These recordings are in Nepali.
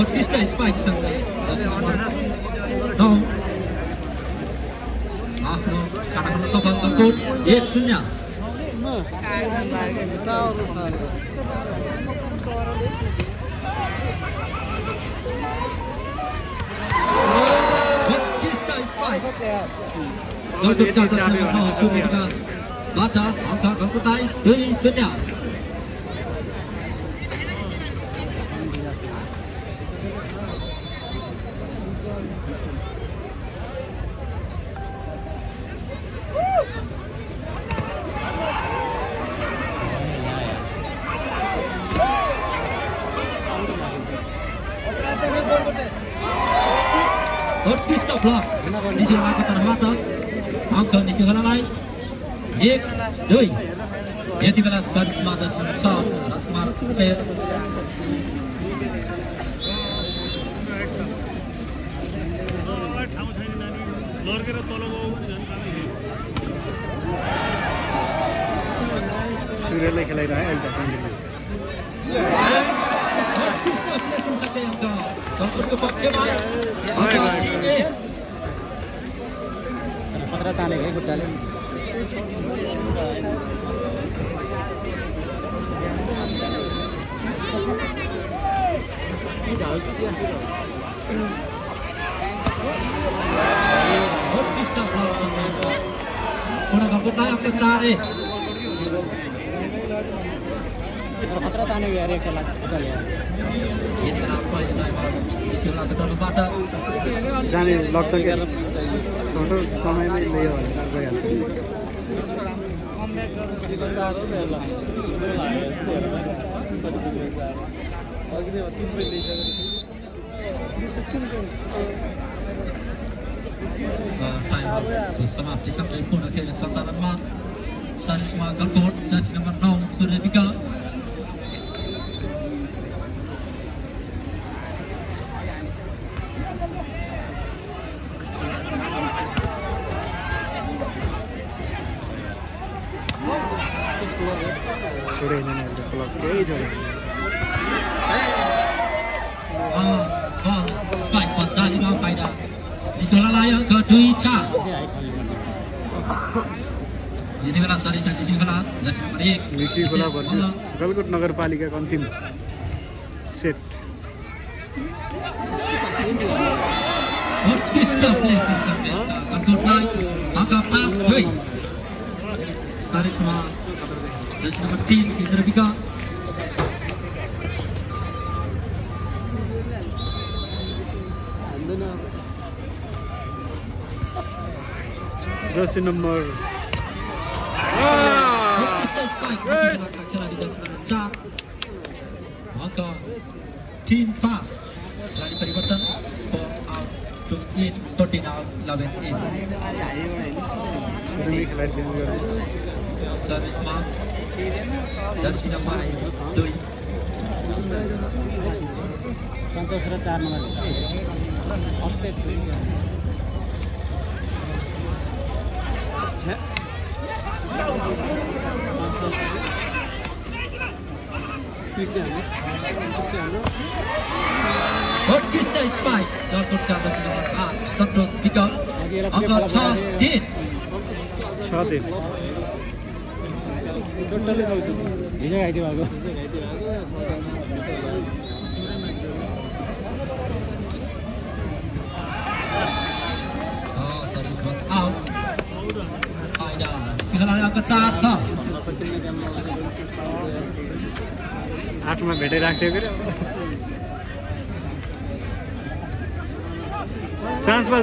उत्कृष्ट स्पाइक सँगै जर्सी नम्बर 9 आफ्नो खाना खान सफल गलकोट 1-0 उत्कृष्ट स्पाइक गलकोटका जर्सी नम्बर 9 सूर्यका बाट अङ्क गलकोटलाई 2-0 उत्कृष्ट ब्लक निसिगलाको तर्फबाट अङ्क निसिगलालाई 1-2 यति बेला सर्भिसमा 10 मिनेट छ राजकुमार पटेल सूर्यले खेलाइरहे उत्कृष्ट प्लेसिङ सँगै अङ्क गलकोटको पक्षमा अङ्क 3-1 पत्र तानेको है खुट्टाले उत्कृष्ट ब्लक सँगै अङ्क पुनः गलकोटलाई अङ्क 4-1 पत्र तानेको यार एक खेला खुट्टाले यति बेला पहिलो दाइमा निसिगलाको तर्फबाट जाने लक्ष्य के छोटो समयमै ल्यायो भने गइहाल्छ टाइमको समाप्तिसँगै पूर्ण खेल सञ्चालनमा सर्भिसमा गलकोट जर्सी नम्बर 9 सूर्य विकल्प स्पाइक पञ्चालीमा फाइदा निसिगलालाई अङ्क 2-4 यति बेला service Nisigala jersey number 1 Nisigala versus Galkot नगरपालिकाको अन्तिम सेट उत्कृष्ट प्लेसिङ सँगै गलकोटलाई अङ्क 5-2 सर्भिसमा जर्सी नम्बर 3 केन्द्र विकल्प जर्सी नम्बर उत्कृष्ट स्पाइक निसिगलाका खेलाडी जर्सी नम्बर 4 अङ्क 3-5 खेलाडी परिवर्तन 4 out to in 14 out 11 in सर्भिसमा जर्सी नम्बर 2 सन्तोष र 4 नम्बर उत्कृष्ट स्पाइक गलकोटका जर्सी नम्बर 8 सन्तोष विकल्प अङ्क 6-3 टोटली हिजो आइदियो भएको सर्भिसमा आउट फाइदा निसिगलालाई अङ्क 4 छ 8 मा भेटाइराख्थ्यो के चान्स बल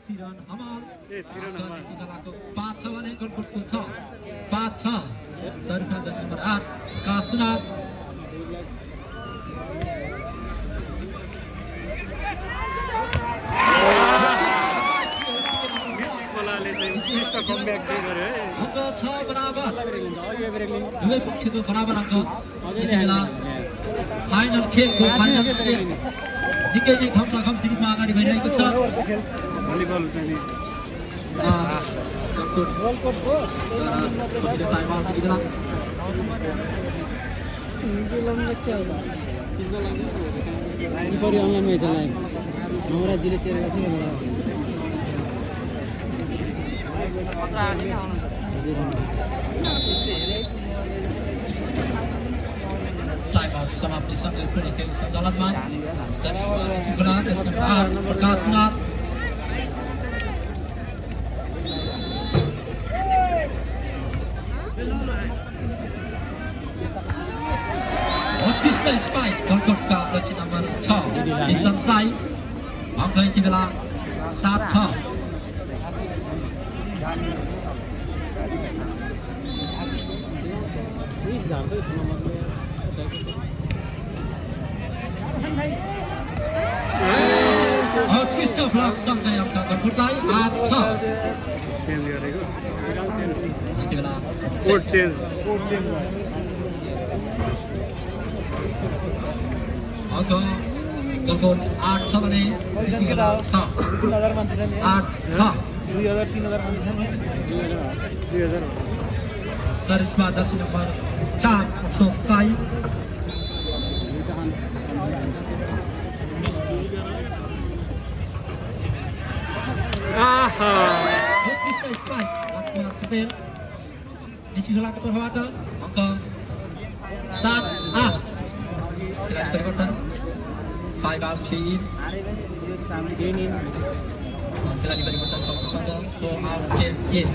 चिरन हमाल निसिगलाको 5 छ भने गलकोटको 5-6 सर्भिसमा जर्सी नम्बर 8 कासुनाथ अङ्क 6 बराबर दुवै पक्षको बराबर अङ्क यति बेला फाइनल खेलको फाइनल निकै नै घम्सा घम्सी रूपमा अगाडि भइरहेको छ Kalkut time out di dalam ini baru online में चला है हमारा जिले से रहेगा फिर time out समाप्ति सँगै पनि खेल सञ्चालनमा शृङ्खला त्यसमा प्रकाश नाथ उत्कृष्ट स्पाइक गलकोटका जर्सी नम्बर 6 निचन साई अङ्क यति बेला 7-6 उत्कृष्ट ब्लक सँगै अङ्क गलकोटलाई 8-6 यति बेला कोड चेन्ज अङ्क गलकोट 8-6 भने ऋषिखेला 6 8-6 सर्भिसमा जर्सी नम्बर 4 अफसोस साई उत्कृष्ट स्पाइक लक्ष्मण पटेल ऋषिखेलाको तर्फबाट अङ्क 7-8 खेलाडी परिवर्तन 5 out 3 in खेलाडी परिवर्तन गलकोटबाट 4 out 10 in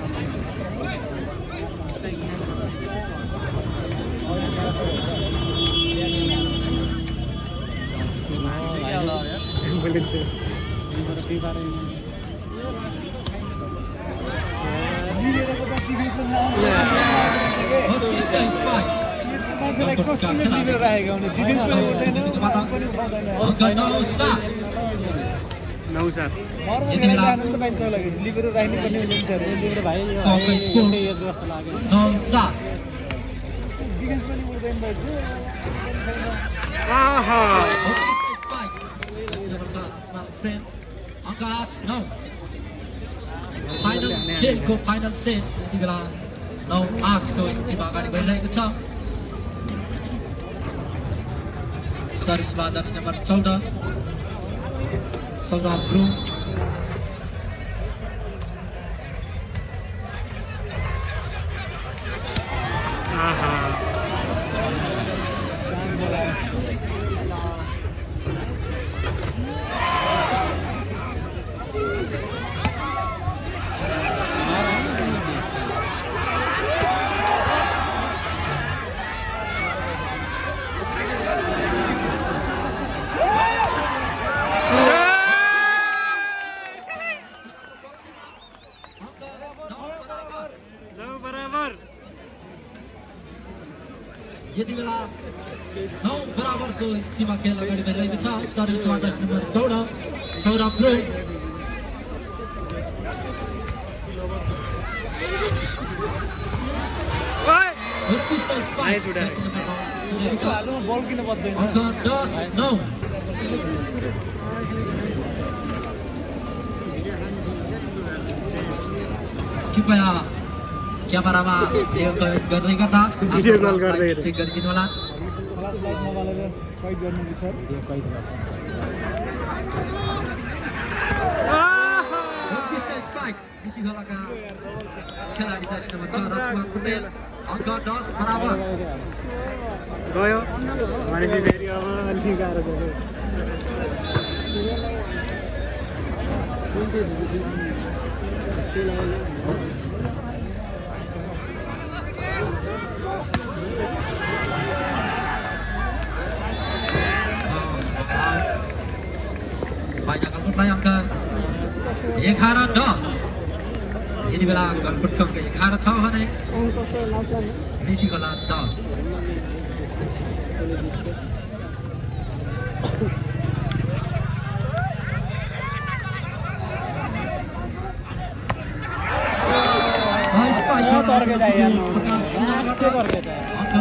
उत्कृष्ट स्पाइक गलकोटका खेलाडी अङ्क 9-7 यति बेला अङ्क स्कोर 9-7 उत्कृष्ट स्पाइक जर्सी नम्बर 6 प्रेम अङ्क 8-9 फाइनल खेलको फाइनल सेट यति बेला 9-8 को स्थितिमा अगाडि बढिरहेको छ सर्भिसमा जर्सी नम्बर 14 सौरभ गुरुङ यति बेला 9 बराबरको स्थितिमा खेल अगाडि बढिरहेको छ सर्भिसमा जर्सी नम्बर 14 सौरभ गुरुङ उत्कृष्ट स्पाइक जर्सी नम्बर 9 अङ्क 10-9 कृपया क्यामेरामा गर्दै गर्दा भिडियो कल गर्दै चेक गरिदिनु होला उत्कृष्ट स्पाइक ऋषिखेलाका खेलाडी जर्सी नम्बर 6 राजकुमार पटेल अङ्क 10 बराबर गयो भनेपछि फेरि अब अलि गाह्रो banyak Gulkutलाई अङ्क 11-10 यति बेला गलकोटको अङ्क 11 छ भने ऋषिखेला 10 प्रकाश अङ्क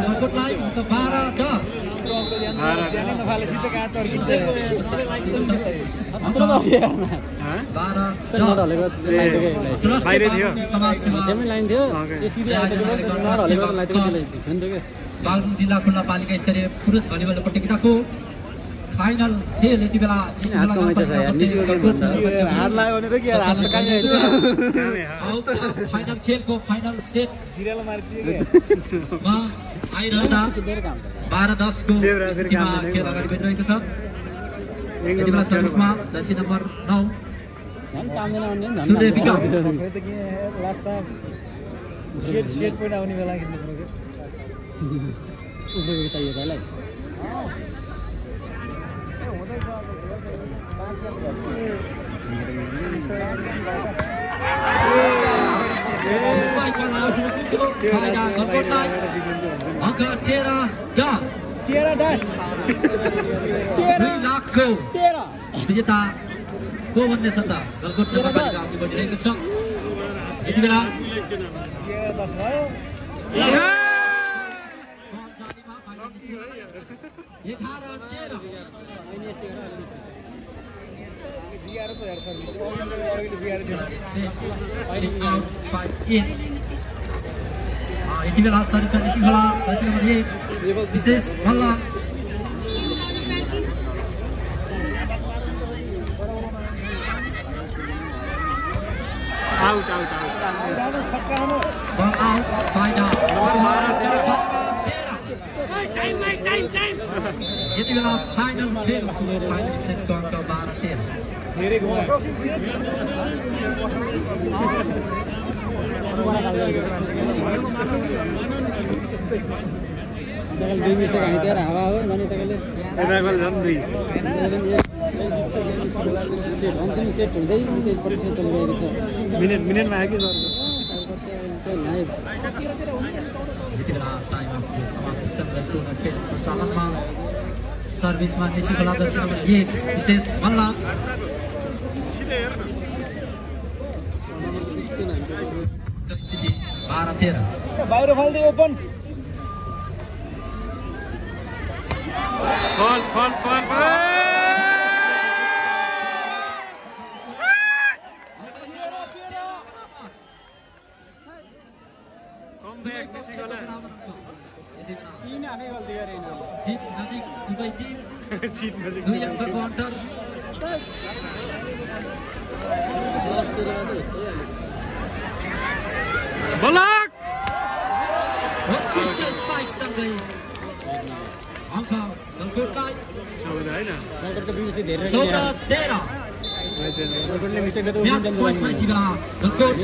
गलकोटलाई अङ्क 12-10 बागलुङ जिल्ला खुल्ला बालिका स्तरीय पुरुष भलिबल प्रतियोगिताको फाइनल खेल यति बेला फाइनल खेलको फाइनल सेटमा आइरहँदा 12-10 को स्थितिमा खेल अगाडि बढिरहेको छ। यति बेला सर्भिसमा जर्सी नम्बर 9 सूर्य विकास अंक 13-10 2 लाखको विजेता को भन्ने छ त गलकोट नगरपालिका अघि बढिरहेको छ। यति बेला यति बेला सर्भिस निस्किखोला जर्सी नम्बर 1 विशेष मल्ल आउट यति बेला फाइनल खेल फाइनल सेटको अङ्क 12-13 हावा हो जाने तकले अन्तिम सेट हुँदै चलिरहेको छ। मिनेटमा आयो कि यति बेला टाइम अफको समाप्ति सङ्गठन खेल सञ्चालनमा सर्भिसमा निस्किखोला जर्सी नम्बर 1 विशेष मल्ल स्थिति 12-13 बाहिर फाल्दै ओपन फल जीत नजिक दुवै टिम 2 अङ्कको अन्तर उत्कृष्ट स्पाइक सँगै अङ्क गलकोटलाई 14-13 म्याच पोइन्टमा यति बेला गलकोट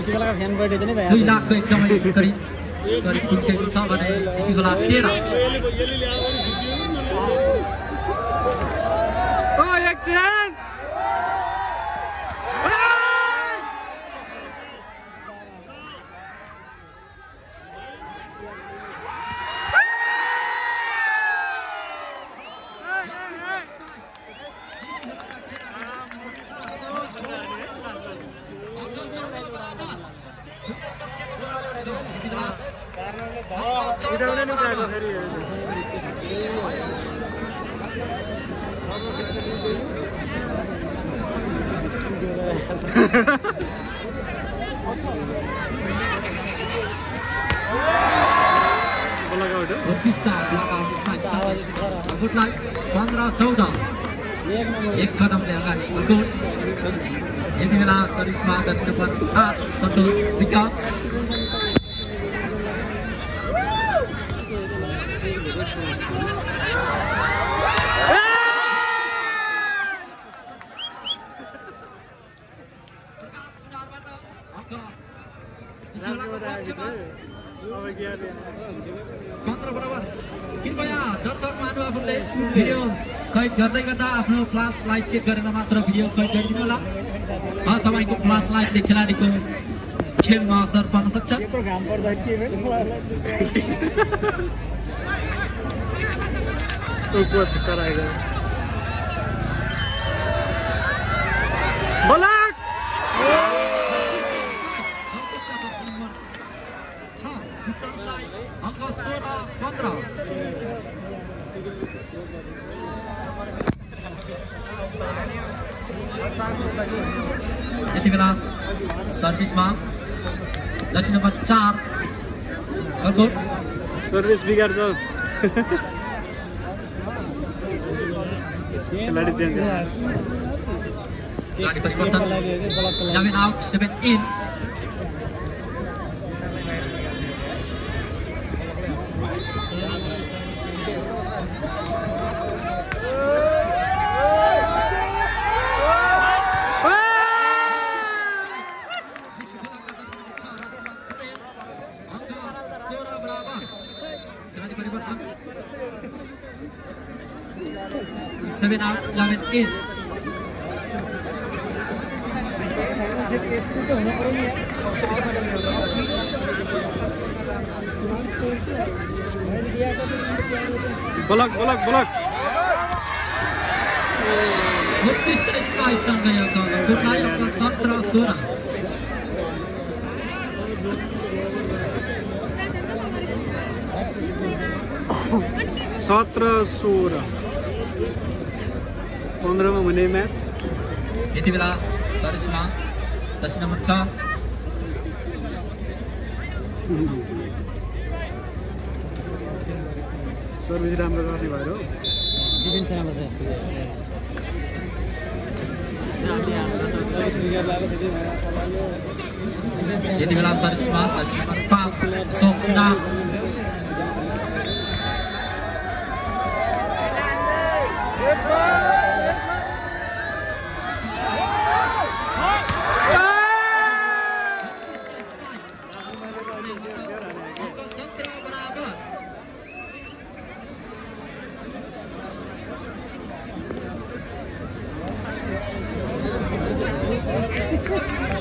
2 लाखको एकदमै करिब खेल छ भने निस्किखोला 13 गलकोटलाई 15-14 एक कदमले अगाडि गलकोट। यति बेला सर्भिसमा जर्सी नम्बर 8 सन्तोष विकास कृपया दर्शक महानुभावहरूले भिडियो कैद गर्दै गर्दा आफ्नो फ्ल्यास लाइट चेक गरेर मात्र भिडियो कैद गरिदिनु होला। तपाईँको फ्ल्यास लाइटले खेलाडीको खेलमा असर पर्न सक्छ। अंक 16-15 यति बेला सर्भिसमा जर्सी नम्बर 4 अर्को सर्भिस बिगार्छ खेलाडी चेन्ज खेलाडी परिवर्तन 11 out 7 in Seven out, 11 in. Block block block उत्कृष्ट स्पाइकसँग यो टोटल अङ्क 17-16 17-16 15 मा हुने म्याच यति बेला सर्भिसमा जर्सी नम्बर 6 सर्भिस राम्रो गर्ने भएर हो डिफेन्स राम्रो छ यति बेला सर्भिसमा जर्सी नम्बर 5 सोक्सिना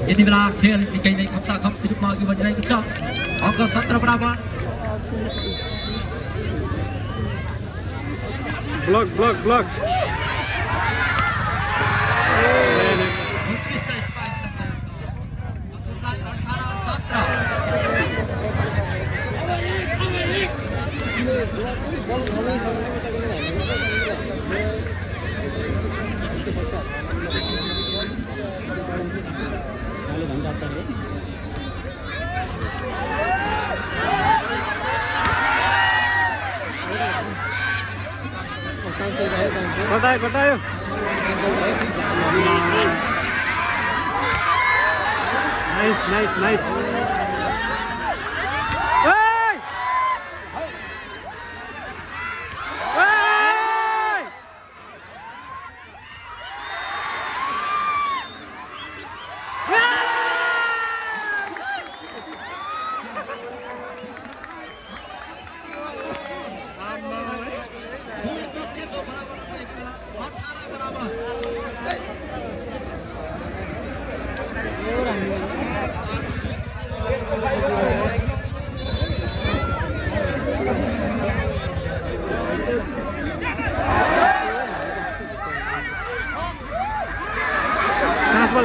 यति बेला खेल निकै नै खप्साखप्सी रूपमा अघि बढिरहेको छ अङ्क 17 बराबर ब्लक ब्लक ब्लक उत्कृष्ट स्पाइकसँग टोटल 18 बतायो नाइस नाइस नाइस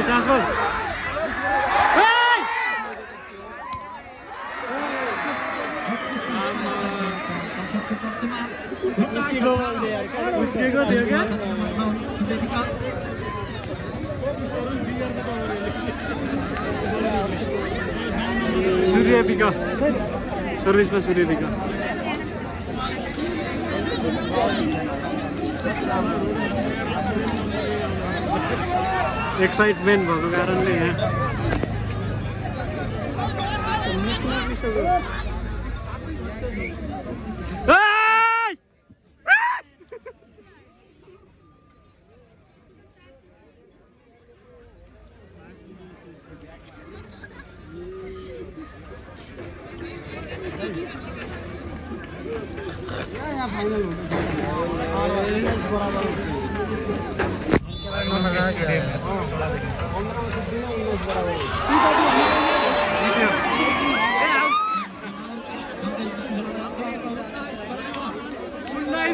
चान्स बल सूर्यबिका सर्भिसमा सूर्यबिका एक्साइटमेन्ट भएको कारणले यहाँ फाइनल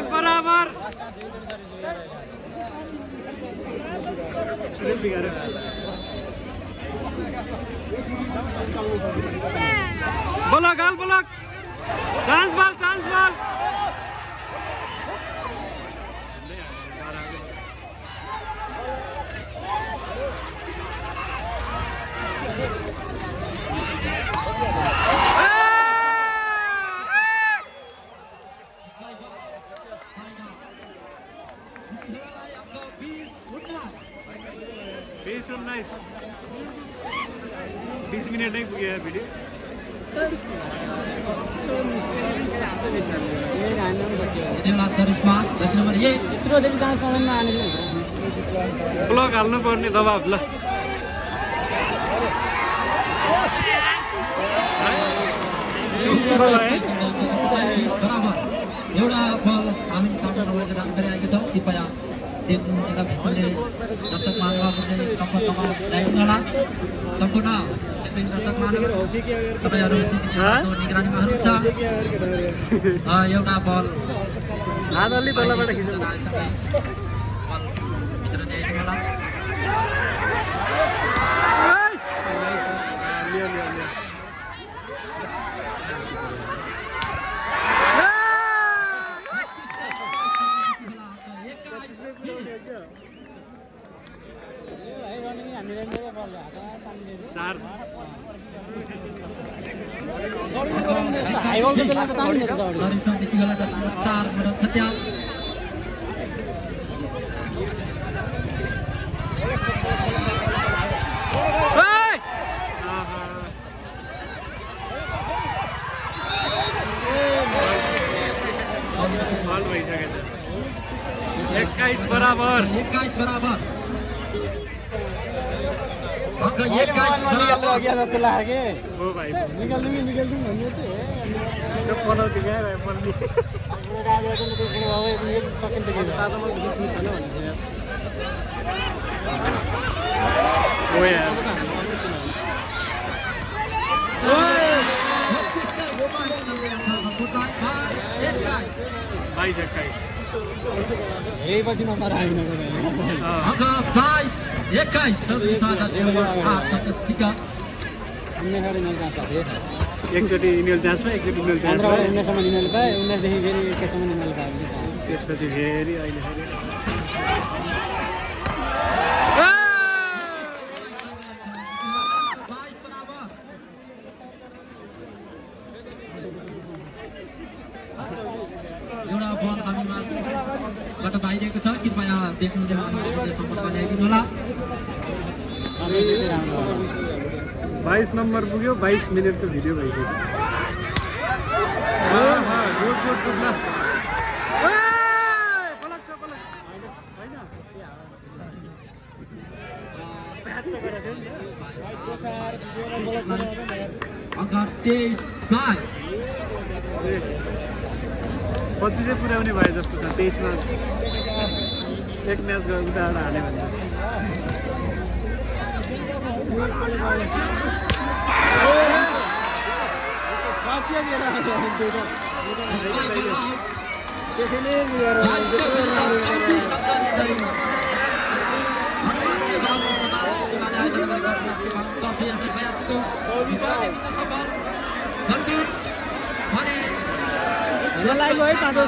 बराबर ब्लक हाल ब्लक चान्स बल खेलालाई अङ्क 20-19 20 मिनेटै पुग्यो भिडियो यति बेला सर्भिसमा जर्सी नम्बर 1 यत्रो देवी जहाँ समयमा आने ब्लक हाल्नु पर्ने दबाब ल बराबर एउटा बल हामी सामना नभएको जानकारी आएको छ कृपया देख्नु हुँदैन भित्रले दर्शक महानुभावहरूले सम्पर्कमा ल्याइदिनु होला सम्पूर्ण दर्शक महानुभाव तपाईँहरू सिसिटिभीको निगरानीमा हुनुहुन्छ एउटा बल हातले तलबाट खिच्नु बल भित्र ल्याइदिनु होला सर्भिसमा बेसी गला जसमा 4 मोडल छट्याल बल भइसकेछ 21 बराबर अङ्क 21 बराबर जस्तो लाग्यो हो भाइ निकाल्नु भन्यो त्यो पनौती गएर पर्ने सकिन्छ के ताजामा मिस होइन भन्ने हो यार धेरै पछि नम्बर आएन अङ्क 22-21 सर्भिसमा जर्सी नम्बर 8 सन्तोष पिका एकचोटि इमेल जाँचमा एकचोटि इमेल जाँचमा 15 सम्म निमेल पाए 19 देखि फेरि एकैसम्म निमेल पाए त्यसपछि फेरि अहिले एउटा बल हामीबाट बाहिरिएको छ कृपया देख्नुहुने मानिसहरूले सम्पर्क ल्याइदिनु होला 22 नम्बर पुग्यो 22 मिनेटको भिडियो भइसक्यो अङ्क 23-22 पछि चाहिँ पुर्याउने भए जस्तो छ 23 मा एक म्याच उताबाट हाल्यो भने सफल